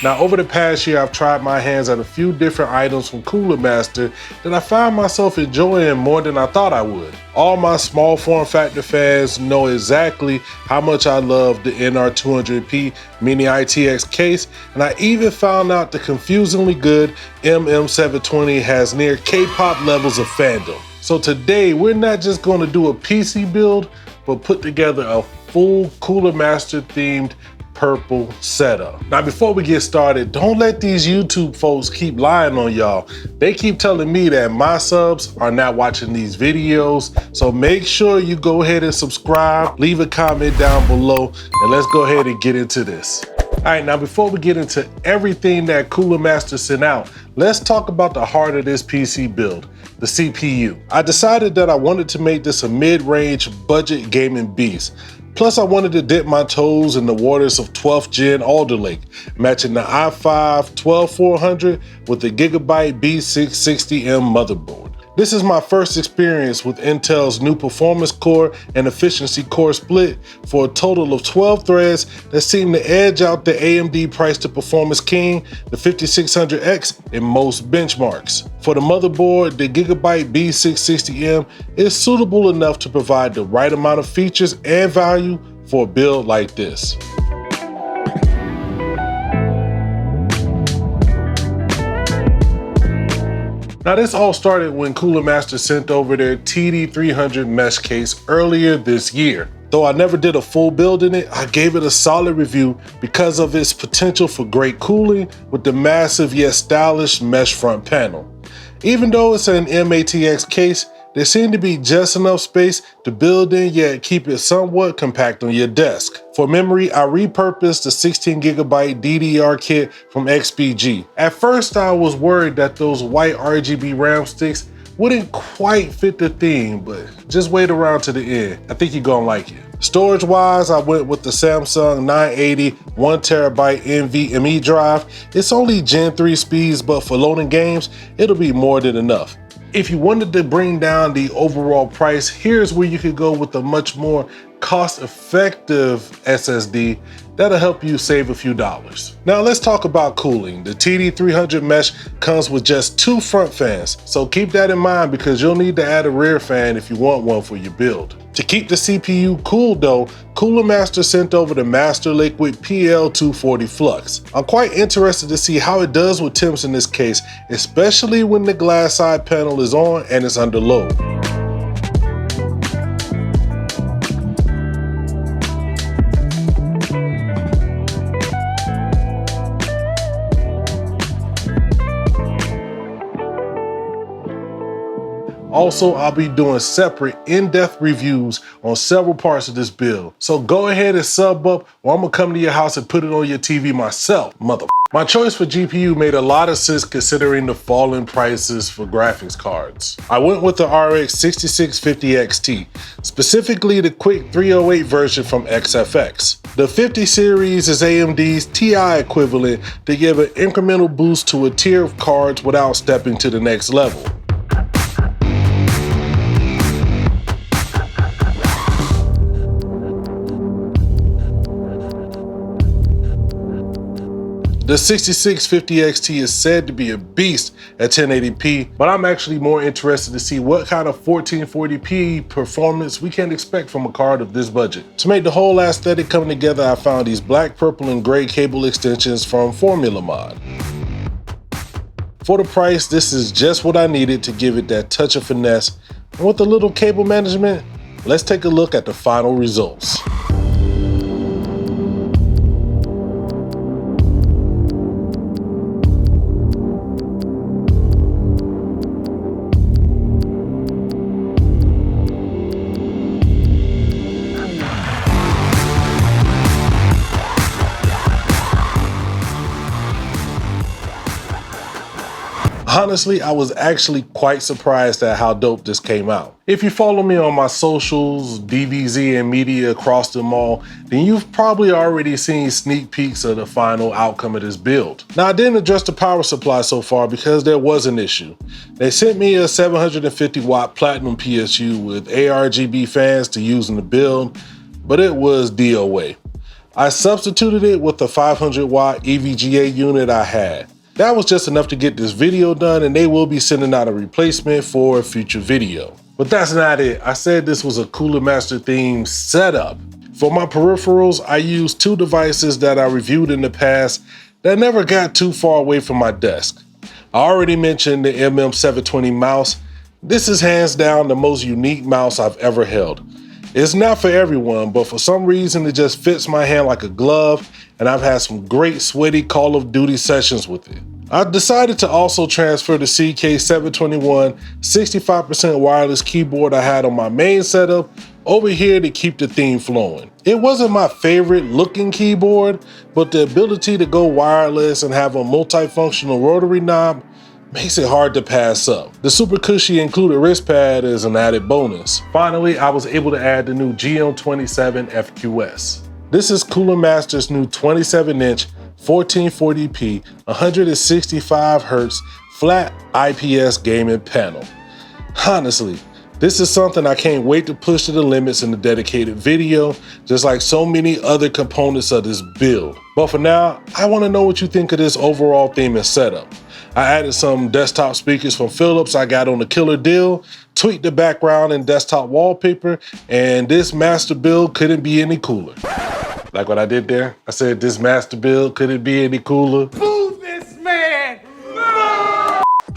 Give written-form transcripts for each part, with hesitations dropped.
Now, over the past year, I've tried my hands at a few different items from Cooler Master that I found myself enjoying more than I thought I would. All my small form factor fans know exactly how much I love the NR200P Mini ITX case, and I even found out the confusingly good MM720 has near K-pop levels of fandom. So today, we're not just going to do a PC build, but put together a full Cooler Master themed purple setup. Now, before we get started, don't let these YouTube folks keep lying on y'all. They keep telling me that my subs are not watching these videos, so make sure you go ahead and subscribe, leave a comment down below, and let's go ahead and get into this. All right, now before we get into everything that Cooler Master sent out, let's talk about the heart of this PC build, the CPU. I decided that I wanted to make this a mid-range budget gaming beast. Plus, I wanted to dip my toes in the waters of 12th gen Alder Lake, matching the i5 12400 with the Gigabyte B660M motherboard. This is my first experience with Intel's new performance core and efficiency core split for a total of 12 threads that seem to edge out the AMD price to performance king, the 5600X, in most benchmarks. For the motherboard, the Gigabyte B660M is suitable enough to provide the right amount of features and value for a build like this. Now, this all started when Cooler Master sent over their TD300 mesh case earlier this year. Though I never did a full build in it, I gave it a solid review because of its potential for great cooling with the massive yet stylish mesh front panel. Even though it's an MATX case, there seemed to be just enough space to build in yet keep it somewhat compact on your desk. For memory, I repurposed the 16GB DDR kit from XPG. At first, I was worried that those white RGB RAM sticks wouldn't quite fit the theme, but just wait around to the end. I think you're gonna like it. Storage-wise, I went with the Samsung 980 1TB NVMe drive. It's only Gen 3 speeds, but for loading games, it'll be more than enough. If you wanted to bring down the overall price, here's where you could go with a much more cost-effective SSD that'll help you save a few dollars. Now let's talk about cooling. The TD300 mesh comes with just 2 front fans, so keep that in mind because you'll need to add a rear fan if you want one for your build. To keep the CPU cool though, Cooler Master sent over the Master Liquid PL240 Flux. I'm quite interested to see how it does with temps in this case, especially when the glass side panel is on and it's under load. Also, I'll be doing separate in-depth reviews on several parts of this build. So go ahead and sub up or I'm gonna come to your house and put it on your TV myself, My choice for GPU made a lot of sense considering the falling prices for graphics cards. I went with the RX 6650 XT, specifically the quick 308 version from XFX. The 50 series is AMD's TI equivalent to give an incremental boost to a tier of cards without stepping to the next level. The 6650 XT is said to be a beast at 1080p, but I'm actually more interested to see what kind of 1440p performance we can expect from a card of this budget. To make the whole aesthetic come together, I found these black, purple, and gray cable extensions from Formula Mod. For the price, this is just what I needed to give it that touch of finesse. And with a little cable management, let's take a look at the final results. Honestly, I was actually quite surprised at how dope this came out. If you follow me on my socials, DVZN media across them all, then you've probably already seen sneak peeks of the final outcome of this build. Now, I didn't address the power supply so far because there was an issue. They sent me a 750 watt platinum PSU with ARGB fans to use in the build, but it was DOA. I substituted it with the 500 watt EVGA unit I had. That was just enough to get this video done, and they will be sending out a replacement for a future video. But that's not it. I said this was a Cooler Master themed setup. For my peripherals, I used two devices that I reviewed in the past that never got too far away from my desk. I already mentioned the MM720 mouse. This is hands down the most unique mouse I've ever held. It's not for everyone, but for some reason it just fits my hand like a glove, and I've had some great sweaty Call of Duty sessions with it. I decided to also transfer the CK721 65% wireless keyboard I had on my main setup over here to keep the theme flowing. It wasn't my favorite looking keyboard, but the ability to go wireless and have a multifunctional rotary knob makes it hard to pass up. The super cushy included wrist pad is an added bonus. Finally, I was able to add the new GM27 FQS. This is Cooler Master's new 27-inch 1440p 165 Hz flat IPS gaming panel. Honestly, this is something I can't wait to push to the limits in the dedicated video, just like so many other components of this build. But for now, I want to know what you think of this overall theme and setup. I added some desktop speakers from Philips I got on a killer deal, tweaked the background and desktop wallpaper, and this master build couldn't be any cooler. Like what I did there? I said this master build couldn't be any cooler. Boo this man!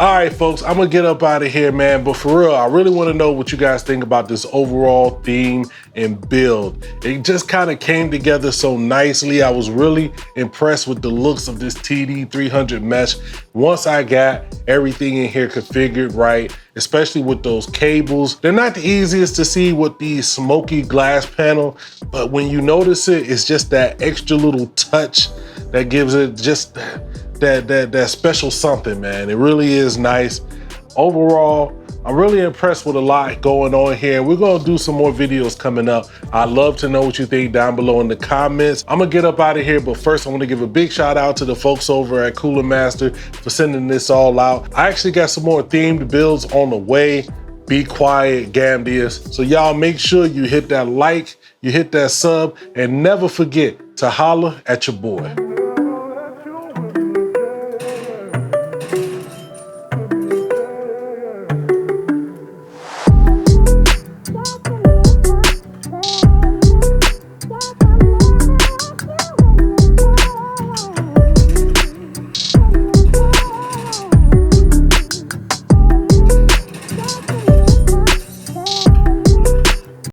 All right, folks, I'm gonna get up out of here, man. But for real, I really want to know what you guys think about this overall theme and build. It just kind of came together so nicely. I was really impressed with the looks of this TD300 mesh once I got everything in here configured right, especially with those cables. They're not the easiest to see with the smoky glass panel, but when you notice it, it's just that extra little touch that gives it just that special something, man. It really is nice. Overall, I'm really impressed with a lot going on here. We're gonna do some more videos coming up. I'd love to know what you think down below in the comments. I'm gonna get up out of here, but first I wanna give a big shout out to the folks over at Cooler Master for sending this all out. I actually got some more themed builds on the way. Be quiet, Gambias. So y'all make sure you hit that like, you hit that sub, and never forget to holler at your boy.